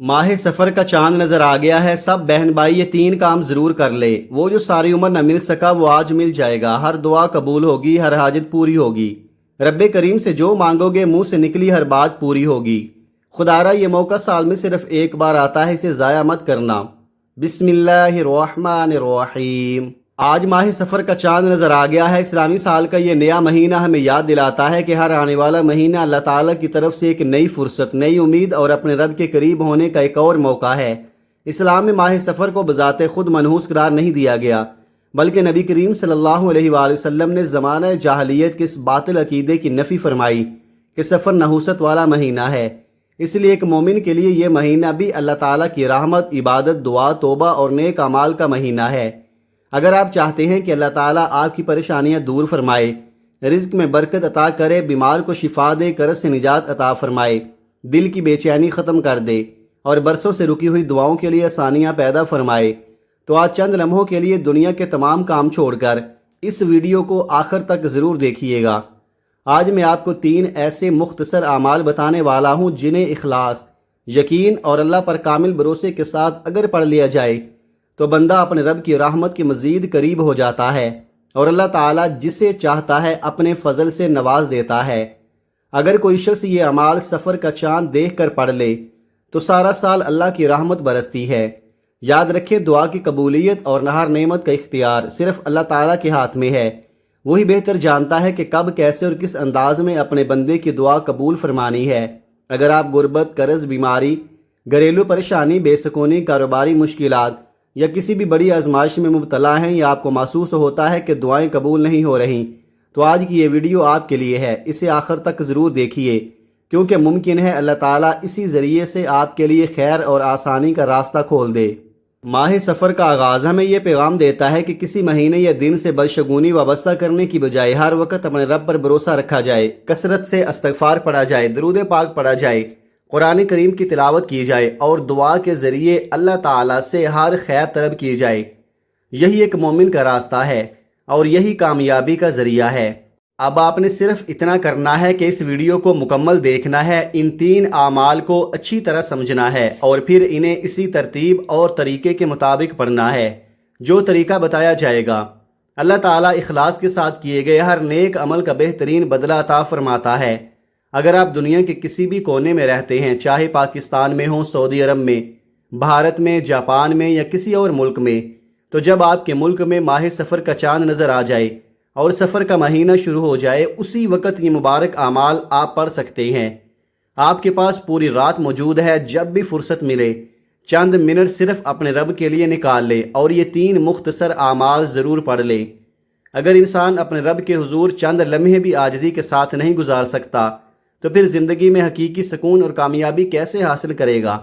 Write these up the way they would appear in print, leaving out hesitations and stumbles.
ماہ سفر کا چاند نظر آ گیا ہے۔ سب بہن بھائی یہ تین کام ضرور کر لے۔ وہ جو ساری عمر نہ مل سکا وہ آج مل جائے گا۔ ہر دعا قبول ہوگی، ہر حاجت پوری ہوگی۔ رب کریم سے جو مانگو گے منہ سے نکلی ہر بات پوری ہوگی۔ خدارا یہ موقع سال میں صرف ایک بار آتا ہے، اسے ضائع مت کرنا۔ بسم اللہ الرحمن الرحیم۔ آج ماہ سفر کا چاند نظر آ گیا ہے۔ اسلامی سال کا یہ نیا مہینہ ہمیں یاد دلاتا ہے کہ ہر آنے والا مہینہ اللہ تعالیٰ کی طرف سے ایک نئی فرصت، نئی امید اور اپنے رب کے قریب ہونے کا ایک اور موقع ہے۔ اسلام میں ماہ سفر کو بذات خود منحوس قرار نہیں دیا گیا، بلکہ نبی کریم صلی اللہ علیہ وآلہ وسلم نے زمانہ جاہلیت کے اس باطل عقیدے کی نفی فرمائی کہ سفر نحوست والا مہینہ ہے۔ اس لیے ایک مومن کے لیے یہ مہینہ بھی اللہ تعالیٰ کی رحمت، عبادت، دعا، توبہ اور نیک اعمال کا مہینہ ہے۔ اگر آپ چاہتے ہیں کہ اللہ تعالیٰ آپ کی پریشانیاں دور فرمائے، رزق میں برکت عطا کرے، بیمار کو شفا دے، قرض سے نجات عطا فرمائے، دل کی بے چینی ختم کر دے اور برسوں سے رکی ہوئی دعاؤں کے لیے آسانیاں پیدا فرمائے، تو آج چند لمحوں کے لیے دنیا کے تمام کام چھوڑ کر اس ویڈیو کو آخر تک ضرور دیکھیے گا۔ آج میں آپ کو 3 ایسے مختصر اعمال بتانے والا ہوں جنہیں اخلاص، یقین اور اللہ پر کامل بھروسے کے ساتھ اگر پڑھ لیا جائے تو بندہ اپنے رب کی رحمت کے مزید قریب ہو جاتا ہے اور اللہ تعالیٰ جسے چاہتا ہے اپنے فضل سے نواز دیتا ہے۔ اگر کوئی شخص یہ اعمال سفر کا چاند دیکھ کر پڑھ لے تو سارا سال اللہ کی رحمت برستی ہے۔ یاد رکھیں، دعا کی قبولیت اور ہر نعمت کا اختیار صرف اللہ تعالیٰ کے ہاتھ میں ہے۔ وہی بہتر جانتا ہے کہ کب، کیسے اور کس انداز میں اپنے بندے کی دعا قبول فرمانی ہے۔ اگر آپ غربت، قرض، بیماری، گھریلو پریشانی، بے سکونی، کاروباری مشکلات یا کسی بھی بڑی آزمائش میں مبتلا ہیں، یا آپ کو محسوس ہوتا ہے کہ دعائیں قبول نہیں ہو رہیں، تو آج کی یہ ویڈیو آپ کے لیے ہے۔ اسے آخر تک ضرور دیکھیے، کیونکہ ممکن ہے اللہ تعالیٰ اسی ذریعے سے آپ کے لیے خیر اور آسانی کا راستہ کھول دے۔ ماہ سفر کا آغاز ہمیں یہ پیغام دیتا ہے کہ کسی مہینے یا دن سے بدشگونی وابستہ کرنے کی بجائے ہر وقت اپنے رب پر بھروسہ رکھا جائے، کثرت سے استغفار پڑھا جائے، درود پاک پڑھا جائے، قرآن کریم کی تلاوت کی جائے اور دعا کے ذریعے اللہ تعالیٰ سے ہر خیر طلب کی جائے۔ یہی ایک مومن کا راستہ ہے اور یہی کامیابی کا ذریعہ ہے۔ اب آپ نے صرف اتنا کرنا ہے کہ اس ویڈیو کو مکمل دیکھنا ہے، ان 3 اعمال کو اچھی طرح سمجھنا ہے اور پھر انہیں اسی ترتیب اور طریقے کے مطابق پڑھنا ہے جو طریقہ بتایا جائے گا۔ اللہ تعالیٰ اخلاص کے ساتھ کیے گئے ہر نیک عمل کا بہترین بدلہ عطا فرماتا ہے۔ اگر آپ دنیا کے کسی بھی کونے میں رہتے ہیں، چاہے پاکستان میں ہوں، سعودی عرب میں، بھارت میں، جاپان میں یا کسی اور ملک میں، تو جب آپ کے ملک میں ماہ سفر کا چاند نظر آ جائے اور سفر کا مہینہ شروع ہو جائے، اسی وقت یہ مبارک اعمال آپ پڑھ سکتے ہیں۔ آپ کے پاس پوری رات موجود ہے، جب بھی فرصت ملے چند منٹ صرف اپنے رب کے لیے نکال لے اور یہ 3 مختصر اعمال ضرور پڑھ لے۔ اگر انسان اپنے رب کے حضور چند لمحے بھی عاجزی کے ساتھ نہیں گزار سکتا تو پھر زندگی میں حقیقی سکون اور کامیابی کیسے حاصل کرے گا؟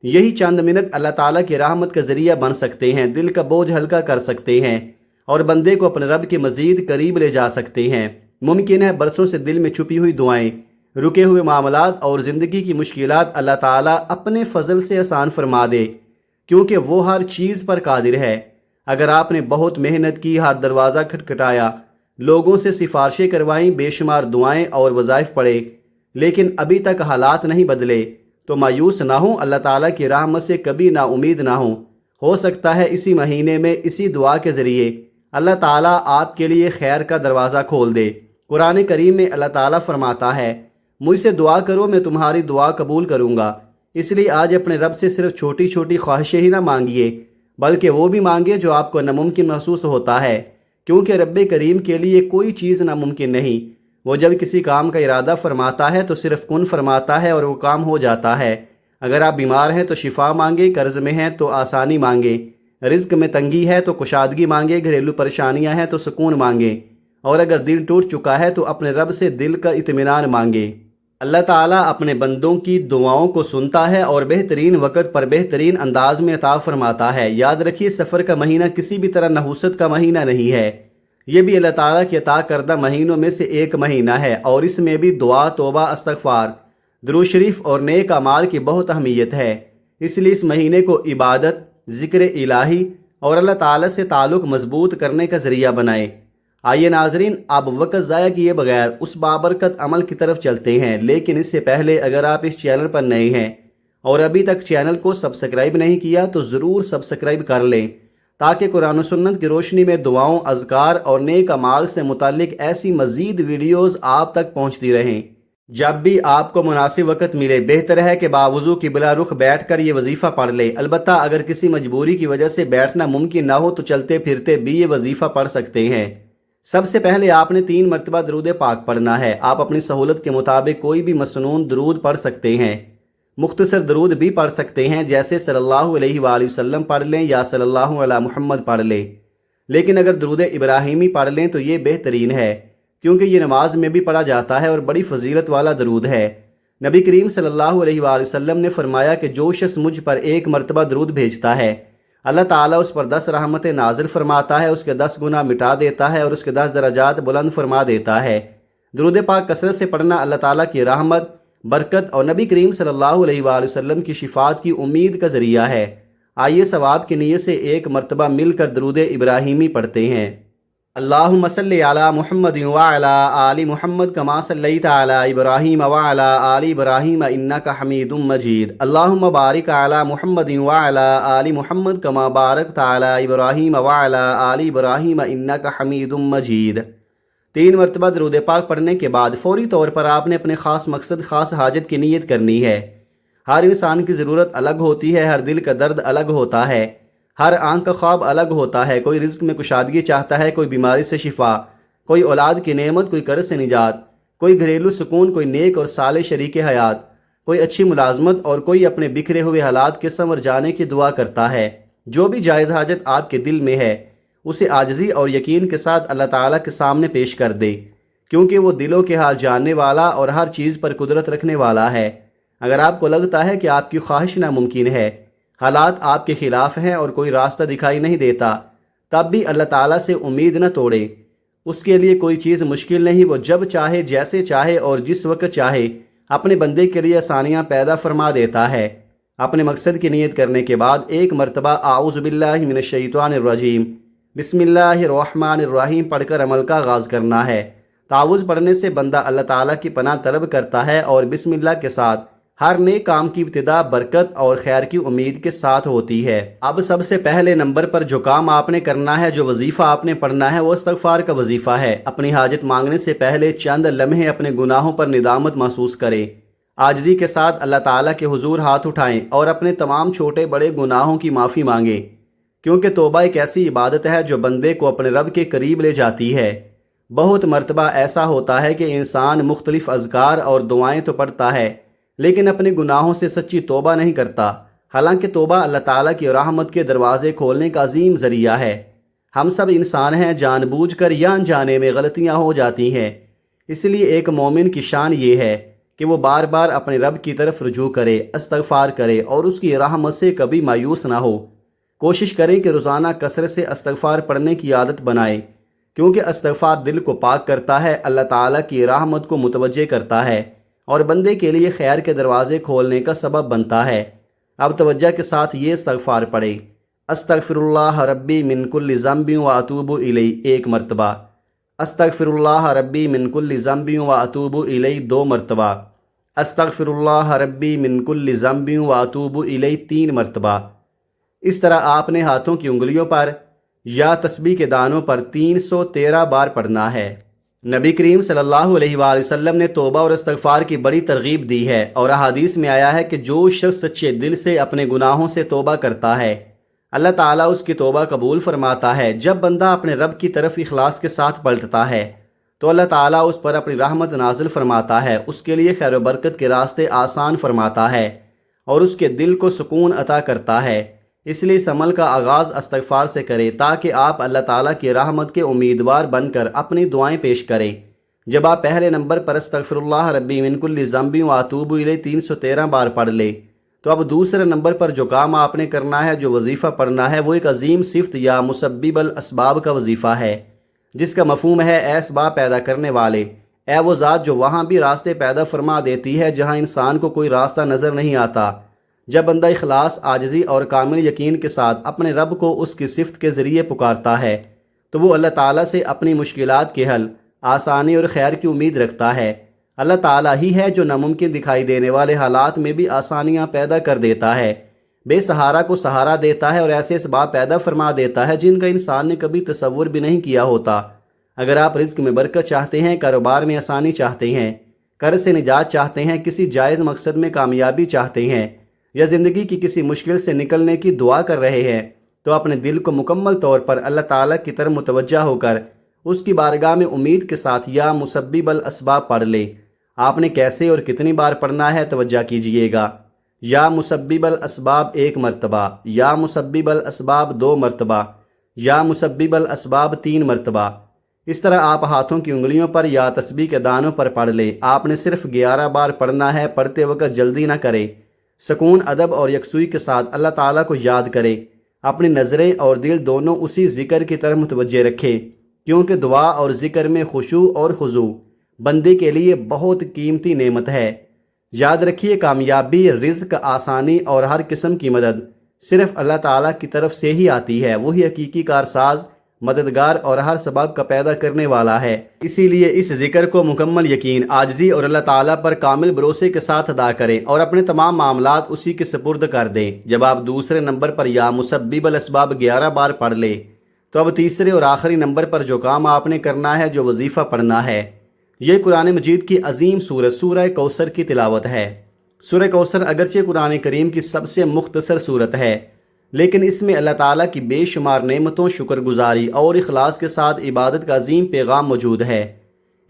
یہی چند منٹ اللہ تعالیٰ کی رحمت کا ذریعہ بن سکتے ہیں، دل کا بوجھ ہلکا کر سکتے ہیں اور بندے کو اپنے رب کے مزید قریب لے جا سکتے ہیں۔ ممکن ہے برسوں سے دل میں چھپی ہوئی دعائیں، رکے ہوئے معاملات اور زندگی کی مشکلات اللہ تعالیٰ اپنے فضل سے آسان فرما دے، کیونکہ وہ ہر چیز پر قادر ہے۔ اگر آپ نے بہت محنت کی، ہر دروازہ کھٹکھٹایا، لوگوں سے سفارشیں کروائیں، بے شمار دعائیں اور وظائف پڑھے، لیکن ابھی تک حالات نہیں بدلے، تو مایوس نہ ہوں، اللہ تعالیٰ کی رحمت سے کبھی نا امید نہ ہوں۔ ہو سکتا ہے اسی مہینے میں اسی دعا کے ذریعے اللہ تعالیٰ آپ کے لیے خیر کا دروازہ کھول دے۔ قرآن کریم میں اللہ تعالیٰ فرماتا ہے، مجھ سے دعا کرو، میں تمہاری دعا قبول کروں گا۔ اس لیے آج اپنے رب سے صرف چھوٹی چھوٹی خواہشیں ہی نہ مانگیے، بلکہ وہ بھی مانگے جو آپ کو ناممکن محسوس ہوتا ہے، کیونکہ رب کریم کے لیے کوئی چیز ناممکن نہیں۔ وہ جب کسی کام کا ارادہ فرماتا ہے تو صرف کن فرماتا ہے اور وہ کام ہو جاتا ہے۔ اگر آپ بیمار ہیں تو شفا مانگیں، قرض میں ہیں تو آسانی مانگیں، رزق میں تنگی ہے تو کشادگی مانگیں، گھریلو پریشانیاں ہیں تو سکون مانگیں، اور اگر دل ٹوٹ چکا ہے تو اپنے رب سے دل کا اطمینان مانگیں۔ اللہ تعالیٰ اپنے بندوں کی دعاؤں کو سنتا ہے اور بہترین وقت پر بہترین انداز میں عطا فرماتا ہے۔ یاد رکھیے، سفر کا مہینہ کسی بھی طرح نحوست کا مہینہ نہیں ہے، یہ بھی اللہ تعالیٰ کے عطا کردہ مہینوں میں سے ایک مہینہ ہے، اور اس میں بھی دعا، توبہ، استغفار، درود شریف اور نیک اعمال کی بہت اہمیت ہے۔ اس لیے اس مہینے کو عبادت، ذکر الہی اور اللہ تعالیٰ سے تعلق مضبوط کرنے کا ذریعہ بنائے۔ آئیے ناظرین، اب وقت ضائع کیے بغیر اس بابرکت عمل کی طرف چلتے ہیں، لیکن اس سے پہلے اگر آپ اس چینل پر نئے ہیں اور ابھی تک چینل کو سبسکرائب نہیں کیا تو ضرور سبسکرائب کر لیں تاکہ قرآن و سنت کی روشنی میں دعاؤں، اذکار اور نیک اعمال سے متعلق ایسی مزید ویڈیوز آپ تک پہنچتی رہیں۔ جب بھی آپ کو مناسب وقت ملے بہتر ہے کہ باوضو قبلہ رخ بیٹھ کر یہ وظیفہ پڑھ لیں۔ البتہ اگر کسی مجبوری کی وجہ سے بیٹھنا ممکن نہ ہو تو چلتے پھرتے بھی یہ وظیفہ پڑھ سکتے ہیں۔ سب سے پہلے آپ نے 3 مرتبہ درود پاک پڑھنا ہے۔ آپ اپنی سہولت کے مطابق کوئی بھی مسنون درود پڑھ سکتے ہیں، مختصر درود بھی پڑھ سکتے ہیں جیسے صلی اللہ علیہ وآلہ وسلم پڑھ لیں یا صلی اللہ علی محمد پڑھ لیں، لیکن اگر درود ابراہیمی پڑھ لیں تو یہ بہترین ہے کیونکہ یہ نماز میں بھی پڑھا جاتا ہے اور بڑی فضیلت والا درود ہے۔ نبی کریم صلی اللہ علیہ وآلہ وسلم نے فرمایا کہ جو شخص مجھ پر 1 مرتبہ درود بھیجتا ہے اللہ تعالیٰ اس پر 10 رحمتیں نازل فرماتا ہے، اس کے 10 گناہ مٹا دیتا ہے اور اس کے 10 درجات بلند فرما دیتا ہے۔ درود پاک کثرت سے پڑھنا اللہ تعالیٰ کی رحمت، برکت اور نبی کریم صلی اللہ علیہ وآلہ وسلم کی شفاعت کی امید کا ذریعہ ہے۔ آئیے ثواب کی نیت سے 1 مرتبہ مل کر درود ابراہیمی پڑھتے ہیں۔ اللہم صلی علی محمد وعلی آل محمد کما صلیت علی ابراہیم وعلی آل ابراہیم انک حمید مجید۔ اللہم بارک علی محمد وعلی آل محمد کما بارکت علی ابراہیم وعلی آل ابراہیم انک حمید مجید۔ 3 مرتبہ درود پاک پڑھنے کے بعد فوری طور پر آپ نے اپنے خاص مقصد، خاص حاجت کی نیت کرنی ہے۔ ہر انسان کی ضرورت الگ ہوتی ہے، ہر دل کا درد الگ ہوتا ہے، ہر آنکھ کا خواب الگ ہوتا ہے۔ کوئی رزق میں کشادگی چاہتا ہے، کوئی بیماری سے شفا، کوئی اولاد کی نعمت، کوئی قرض سے نجات، کوئی گھریلو سکون، کوئی نیک اور صالح شریک حیات، کوئی اچھی ملازمت اور کوئی اپنے بکھرے ہوئے حالات کے سنور جانے کی دعا کرتا ہے۔ جو بھی جائز حاجت آپ کے دل میں ہے اسے عاجزی اور یقین کے ساتھ اللہ تعالیٰ کے سامنے پیش کر دے کیونکہ وہ دلوں کے حال جاننے والا اور ہر چیز پر قدرت رکھنے والا ہے۔ اگر آپ کو لگتا ہے کہ آپ کی خواہش ناممکن ہے، حالات آپ کے خلاف ہیں اور کوئی راستہ دکھائی نہیں دیتا، تب بھی اللہ تعالیٰ سے امید نہ توڑیں۔ اس کے لیے کوئی چیز مشکل نہیں، وہ جب چاہے، جیسے چاہے اور جس وقت چاہے اپنے بندے کے لیے آسانیاں پیدا فرما دیتا ہے۔ اپنے مقصد کی نیت کرنے کے بعد 1 مرتبہ اعوذ باللہ من الشیطان الرجیم بسم اللہ الرحمن الرحیم پڑھ کر عمل کا آغاز کرنا ہے۔ تعوذ پڑھنے سے بندہ اللہ تعالیٰ کی پناہ طلب کرتا ہے اور بسم اللہ کے ساتھ ہر نیک کام کی ابتدا برکت اور خیر کی امید کے ساتھ ہوتی ہے۔ اب سب سے پہلے نمبر پر جو کام آپ نے کرنا ہے، جو وظیفہ آپ نے پڑھنا ہے وہ استغفار کا وظیفہ ہے۔ اپنی حاجت مانگنے سے پہلے چند لمحے اپنے گناہوں پر ندامت محسوس کریں، عاجزی کے ساتھ اللہ تعالیٰ کے حضور ہاتھ اٹھائیں اور اپنے تمام چھوٹے بڑے گناہوں کی معافی مانگیں کیونکہ توبہ ایک ایسی عبادت ہے جو بندے کو اپنے رب کے قریب لے جاتی ہے۔ بہت مرتبہ ایسا ہوتا ہے کہ انسان مختلف اذکار اور دعائیں تو پڑھتا ہے لیکن اپنے گناہوں سے سچی توبہ نہیں کرتا، حالانکہ توبہ اللہ تعالیٰ کی رحمت کے دروازے کھولنے کا عظیم ذریعہ ہے۔ ہم سب انسان ہیں، جان بوجھ کر یا انجانے میں غلطیاں ہو جاتی ہیں، اس لیے ایک مومن کی شان یہ ہے کہ وہ بار بار اپنے رب کی طرف رجوع کرے، استغفار کرے اور اس کی رحمت سے کبھی مایوس نہ ہو۔ کوشش کریں کہ روزانہ کثرت سے استغفار پڑھنے کی عادت بنائیں کیونکہ استغفار دل کو پاک کرتا ہے، اللہ تعالیٰ کی رحمت کو متوجہ کرتا ہے اور بندے کے لیے خیر کے دروازے کھولنے کا سبب بنتا ہے۔ اب توجہ کے ساتھ یہ استغفار پڑھیں۔ استغفر اللہ ربی من کل ذنب واتوب الیہ 1 مرتبہ، استغفر اللہ ربی من کل ذنب واتوب الیہ 2 مرتبہ، استغفر اللہ ربی من کل ذنب واتوب الیہ 3 مرتبہ۔ اس طرح آپ نے ہاتھوں کی انگلیوں پر یا تسبیح کے دانوں پر 313 بار پڑھنا ہے۔ نبی کریم صلی اللہ علیہ وآلہ وسلم نے توبہ اور استغفار کی بڑی ترغیب دی ہے اور احادیث میں آیا ہے کہ جو شخص سچے دل سے اپنے گناہوں سے توبہ کرتا ہے اللہ تعالیٰ اس کی توبہ قبول فرماتا ہے۔ جب بندہ اپنے رب کی طرف اخلاص کے ساتھ پلٹتا ہے تو اللہ تعالیٰ اس پر اپنی رحمت نازل فرماتا ہے، اس کے لیے خیر و برکت کے راستے آسان فرماتا ہے اور اس کے دل کو سکون عطا کرتا ہے۔ اس لیے اس عمل کا آغاز استغفار سے کریں تاکہ آپ اللہ تعالیٰ کی رحمت کے امیدوار بن کر اپنی دعائیں پیش کریں۔ جب آپ پہلے نمبر پر استغفر اللہ ربی من کل ذنب واتوب الیہ 313 بار پڑھ لیں تو اب دوسرے نمبر پر جو کام آپ نے کرنا ہے، جو وظیفہ پڑھنا ہے، وہ ایک عظیم صفت یا مسبب الاسباب کا وظیفہ ہے جس کا مفہوم ہے اے اسباب پیدا کرنے والے، اے وہ ذات جو وہاں بھی راستے پیدا فرما دیتی ہے جہاں انسان کو کوئی راستہ نظر نہیں آتا۔ جب بندہ اخلاص، عاجزی اور کامل یقین کے ساتھ اپنے رب کو اس کی صفت کے ذریعے پکارتا ہے تو وہ اللہ تعالیٰ سے اپنی مشکلات کے حل، آسانی اور خیر کی امید رکھتا ہے۔ اللہ تعالیٰ ہی ہے جو ناممکن دکھائی دینے والے حالات میں بھی آسانیاں پیدا کر دیتا ہے، بے سہارا کو سہارا دیتا ہے اور ایسے اسباب پیدا فرما دیتا ہے جن کا انسان نے کبھی تصور بھی نہیں کیا ہوتا۔ اگر آپ رزق میں برکت چاہتے ہیں، کاروبار میں آسانی چاہتے ہیں، قرض سے نجات چاہتے ہیں، کسی جائز مقصد میں کامیابی چاہتے ہیں یا زندگی کی کسی مشکل سے نکلنے کی دعا کر رہے ہیں، تو اپنے دل کو مکمل طور پر اللہ تعالیٰ کی طرف متوجہ ہو کر اس کی بارگاہ میں امید کے ساتھ یا مسبب الاسباب پڑھ لیں۔ آپ نے کیسے اور کتنی بار پڑھنا ہے توجہ کیجئے گا۔ یا مسبب الاسباب 1 مرتبہ، یا مسبب الاسباب 2 مرتبہ، یا مسبب الاسباب 3 مرتبہ۔ اس طرح آپ ہاتھوں کی انگلیوں پر یا تسبیح کے دانوں پر پڑھ لیں۔ آپ نے صرف 11 بار پڑھنا ہے۔ پڑھتے وقت جلدی نہ کریں، سکون، ادب اور یکسوئی کے ساتھ اللہ تعالیٰ کو یاد کریں۔ اپنی نظریں اور دل دونوں اسی ذکر کی طرف متوجہ رکھیں، کیونکہ دعا اور ذکر میں خشوع اور خضوع بندے کے لیے بہت قیمتی نعمت ہے۔ یاد رکھیے، کامیابی، رزق، آسانی اور ہر قسم کی مدد صرف اللہ تعالیٰ کی طرف سے ہی آتی ہے۔ وہی حقیقی کارساز، مددگار اور ہر سبب کا پیدا کرنے والا ہے۔ اسی لیے اس ذکر کو مکمل یقین، عاجزی اور اللہ تعالیٰ پر کامل بھروسے کے ساتھ ادا کریں اور اپنے تمام معاملات اسی کے سپرد کر دیں۔ جب آپ دوسرے نمبر پر یا مسبب الاسباب 11 بار پڑھ لیں تو اب تیسرے اور آخری نمبر پر جو کام آپ نے کرنا ہے، جو وظیفہ پڑھنا ہے، یہ قرآن مجید کی عظیم سورت سورہ کوثر کی تلاوت ہے۔ سورہ کوثر اگرچہ قرآن کریم کی سب سے مختصر سورت ہے، لیکن اس میں اللہ تعالیٰ کی بے شمار نعمتوں، شکر گزاری اور اخلاص کے ساتھ عبادت کا عظیم پیغام موجود ہے۔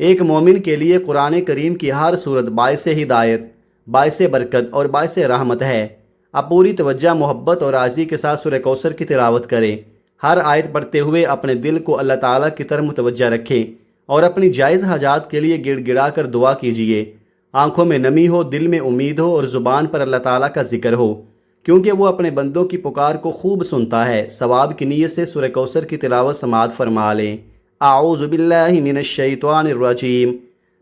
ایک مومن کے لیے قرآن کریم کی ہر سورت باعث ہدایت، باعث برکت اور باعث رحمت ہے۔ اب پوری توجہ، محبت اور عاجزی کے ساتھ سورہ کوثر کی تلاوت کریں۔ ہر آیت پڑھتے ہوئے اپنے دل کو اللہ تعالیٰ کی طرف متوجہ رکھیں اور اپنی جائز حاجات کے لیے گڑ گڑا کر دعا کیجیے۔ آنکھوں میں نمی ہو، دل میں امید ہو اور زبان پر اللہ تعالیٰ کا ذکر ہو، کیونکہ وہ اپنے بندوں کی پکار کو خوب سنتا ہے۔ ثواب کی نیت سے سورہ کوثر کی تلاوت سماعت فرما لیں۔ اعوذ باللہ من الشیطان الرجیم،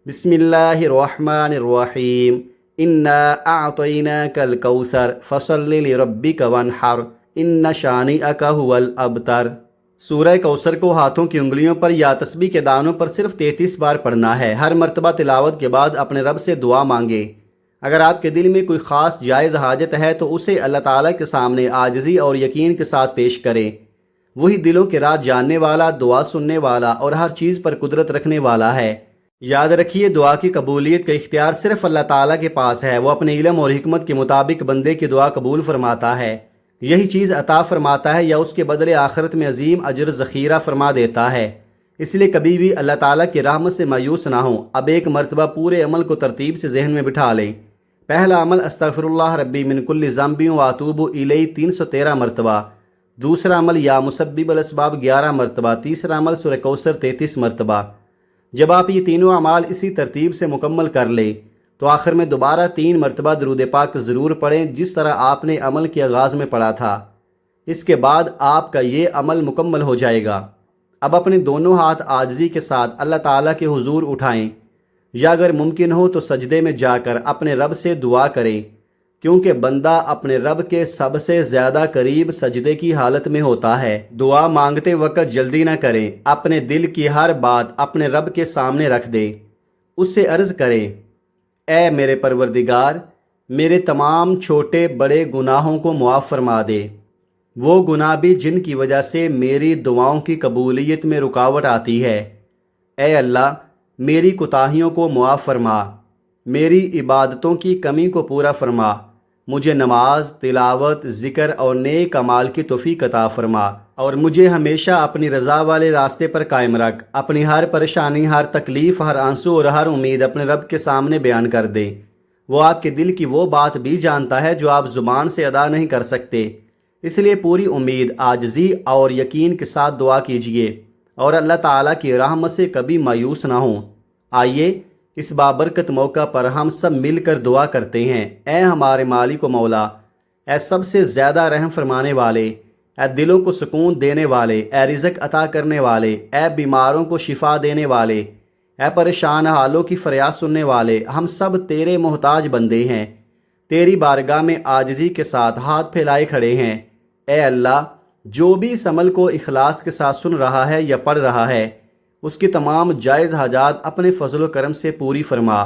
بسم اللہ الرحمن الرحیم، انا اعطیناک الکوثر فصل لربک وانحر ان شانئک هو الابتر۔ سورہ کوثر کو ہاتھوں کی انگلیوں پر یا تسبیح کے دانوں پر صرف 33 بار پڑھنا ہے۔ ہر مرتبہ تلاوت کے بعد اپنے رب سے دعا مانگے۔ اگر آپ کے دل میں کوئی خاص جائز حاجت ہے تو اسے اللہ تعالیٰ کے سامنے عاجزی اور یقین کے ساتھ پیش کریں۔ وہی دلوں کے راز جاننے والا، دعا سننے والا اور ہر چیز پر قدرت رکھنے والا ہے۔ یاد رکھیے، دعا کی قبولیت کا اختیار صرف اللہ تعالیٰ کے پاس ہے۔ وہ اپنے علم اور حکمت کے مطابق بندے کی دعا قبول فرماتا ہے، یہی چیز عطا فرماتا ہے یا اس کے بدلے آخرت میں عظیم اجر ذخیرہ فرما دیتا ہے۔ اس لیے کبھی بھی اللہ تعالیٰ کی رحمت سے مایوس نہ ہوں۔ اب ایک مرتبہ پورے عمل کو ترتیب سے ذہن میں بٹھا لیں۔ پہلا عمل استغفر اللہ ربی من کل ذنب واتوب الیہ 313 مرتبہ۔ دوسرا عمل یا مسبب الاسباب 11 مرتبہ۔ تیسرا عمل سورہ کوثر 33 مرتبہ۔ جب آپ یہ تینوں اعمال اسی ترتیب سے مکمل کر لیں تو آخر میں دوبارہ 3 مرتبہ درود پاک ضرور پڑھیں، جس طرح آپ نے عمل کے آغاز میں پڑھا تھا۔ اس کے بعد آپ کا یہ عمل مکمل ہو جائے گا۔ اب اپنے دونوں ہاتھ عاجزی کے ساتھ اللہ تعالیٰ کے حضور اٹھائیں، یا اگر ممکن ہو تو سجدے میں جا کر اپنے رب سے دعا کریں، کیونکہ بندہ اپنے رب کے سب سے زیادہ قریب سجدے کی حالت میں ہوتا ہے۔ دعا مانگتے وقت جلدی نہ کریں، اپنے دل کی ہر بات اپنے رب کے سامنے رکھ دیں۔ اس سے عرض کریں، اے میرے پروردگار، میرے تمام چھوٹے بڑے گناہوں کو معاف فرما دے، وہ گناہ بھی جن کی وجہ سے میری دعاؤں کی قبولیت میں رکاوٹ آتی ہے۔ اے اللہ، میری کوتاہیوں کو معاف فرما، میری عبادتوں کی کمی کو پورا فرما، مجھے نماز، تلاوت، ذکر اور نیک اعمال کی توفیق عطا فرما، اور مجھے ہمیشہ اپنی رضا والے راستے پر قائم رکھ۔ اپنی ہر پریشانی، ہر تکلیف، ہر آنسو اور ہر امید اپنے رب کے سامنے بیان کر دیں۔ وہ آپ کے دل کی وہ بات بھی جانتا ہے جو آپ زبان سے ادا نہیں کر سکتے۔ اس لیے پوری امید، عاجزی اور یقین کے ساتھ دعا کیجیے اور اللہ تعالیٰ کی رحمت سے کبھی مایوس نہ ہوں۔ آئیے اس بابرکت موقع پر ہم سب مل کر دعا کرتے ہیں۔ اے ہمارے مالک و مولا، اے سب سے زیادہ رحم فرمانے والے، اے دلوں کو سکون دینے والے، اے رزق عطا کرنے والے، اے بیماروں کو شفا دینے والے، اے پریشان حالوں کی فریاد سننے والے، ہم سب تیرے محتاج بندے ہیں، تیری بارگاہ میں عاجزی کے ساتھ ہاتھ پھیلائے کھڑے ہیں۔ اے اللہ، جو بھی اس عمل کو اخلاص کے ساتھ سن رہا ہے یا پڑھ رہا ہے، اس کی تمام جائز حاجات اپنے فضل و کرم سے پوری فرما۔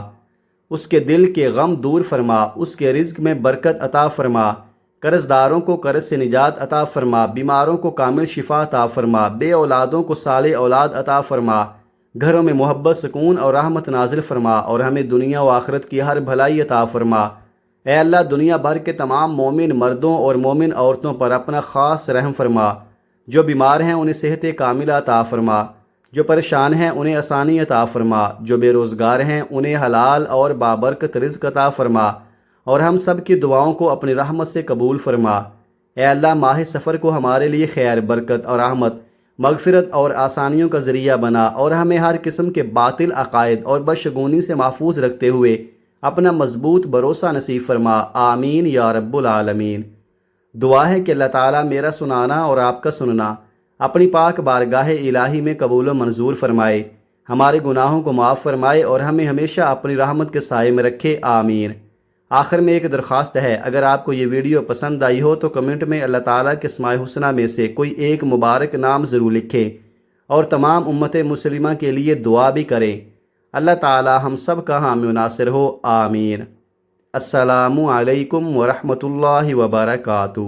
اس کے دل کے غم دور فرما، اس کے رزق میں برکت عطا فرما، قرض داروں کو قرض سے نجات عطا فرما، بیماروں کو کامل شفا عطا فرما، بے اولادوں کو صالح اولاد عطا فرما، گھروں میں محبت، سکون اور رحمت نازل فرما، اور ہمیں دنیا و آخرت کی ہر بھلائی عطا فرما۔ اے اللہ، دنیا بھر کے تمام مومن مردوں اور مومن عورتوں پر اپنا خاص رحم فرما۔ جو بیمار ہیں انہیں صحت کاملہ عطا فرما، جو پریشان ہیں انہیں آسانی عطا فرما، جو بے روزگار ہیں انہیں حلال اور بابرکت رزق عطا فرما، اور ہم سب کی دعاؤں کو اپنی رحمت سے قبول فرما۔ اے اللہ، ماہ سفر کو ہمارے لیے خیر، برکت اور رحمت، مغفرت اور آسانیوں کا ذریعہ بنا، اور ہمیں ہر قسم کے باطل عقائد اور بدشگونی سے محفوظ رکھتے ہوئے اپنا مضبوط بھروسہ نصیب فرما۔ آمین یا رب العالمین۔ دعا ہے کہ اللہ تعالیٰ میرا سنانا اور آپ کا سننا اپنی پاک بارگاہ الہی میں قبول و منظور فرمائے، ہمارے گناہوں کو معاف فرمائے اور ہمیں ہمیشہ اپنی رحمت کے سائے میں رکھے۔ آمین۔ آخر میں ایک درخواست ہے، اگر آپ کو یہ ویڈیو پسند آئی ہو تو کمنٹ میں اللہ تعالیٰ کے اسماء الحسنہ میں سے کوئی ایک مبارک نام ضرور لکھیں، اور تمام امت مسلمہ کے لیے دعا بھی کریں۔ اللہ تعالیٰ ہم سب کا حامی و ناصر ہو۔ آمین۔ السلام علیکم ورحمۃ اللہ وبرکاتہ۔